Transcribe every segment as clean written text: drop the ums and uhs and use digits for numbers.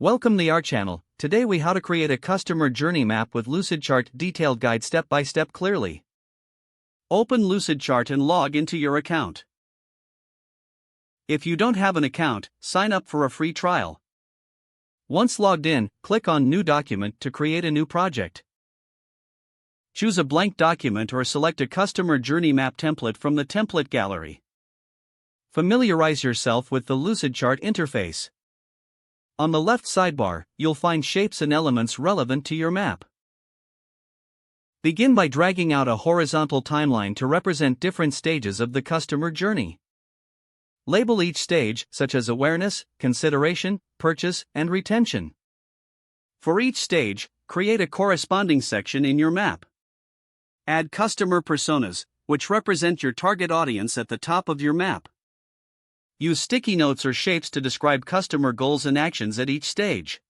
Welcome to our channel. Today we how to create a customer journey map with Lucidchart detailed guide step by step clearly. Open Lucidchart and log into your account. If you don't have an account, sign up for a free trial. Once logged in, click on New Document to create a new project. Choose a blank document or select a customer journey map template from the template gallery. Familiarize yourself with the Lucidchart interface. On the left sidebar, you'll find shapes and elements relevant to your map. Begin by dragging out a horizontal timeline to represent different stages of the customer journey. Label each stage, such as awareness, consideration, purchase, and retention. For each stage, create a corresponding section in your map. Add customer personas, which represent your target audience at the top of your map. Use sticky notes or shapes to describe customer goals and actions at each stage.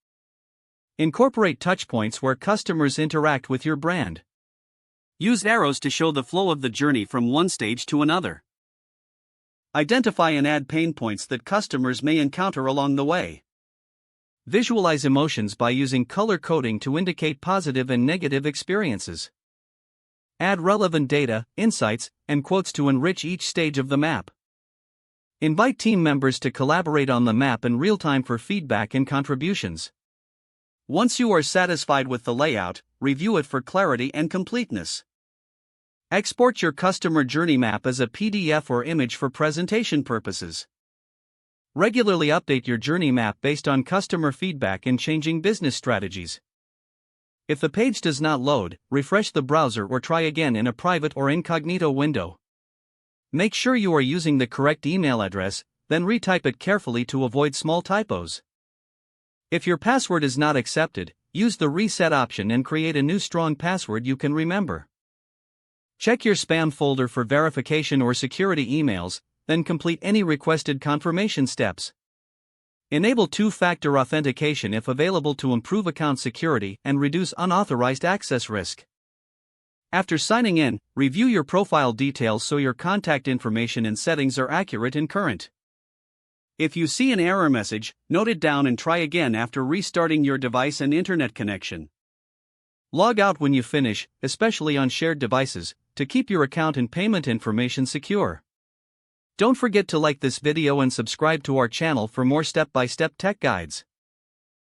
Incorporate touchpoints where customers interact with your brand. Use arrows to show the flow of the journey from one stage to another. Identify and add pain points that customers may encounter along the way. Visualize emotions by using color coding to indicate positive and negative experiences. Add relevant data, insights, and quotes to enrich each stage of the map. Invite team members to collaborate on the map in real time for feedback and contributions. Once you are satisfied with the layout, review it for clarity and completeness. Export your customer journey map as a PDF or image for presentation purposes. Regularly update your journey map based on customer feedback and changing business strategies. If the page does not load, refresh the browser or try again in a private or incognito window. Make sure you are using the correct email address, then retype it carefully to avoid small typos. If your password is not accepted, use the reset option and create a new strong password you can remember. Check your spam folder for verification or security emails, then complete any requested confirmation steps. Enable two-factor authentication if available to improve account security and reduce unauthorized access risk. After signing in, review your profile details so your contact information and settings are accurate and current. If you see an error message, note it down and try again after restarting your device and internet connection. Log out when you finish, especially on shared devices, to keep your account and payment information secure. Don't forget to like this video and subscribe to our channel for more step-by-step tech guides.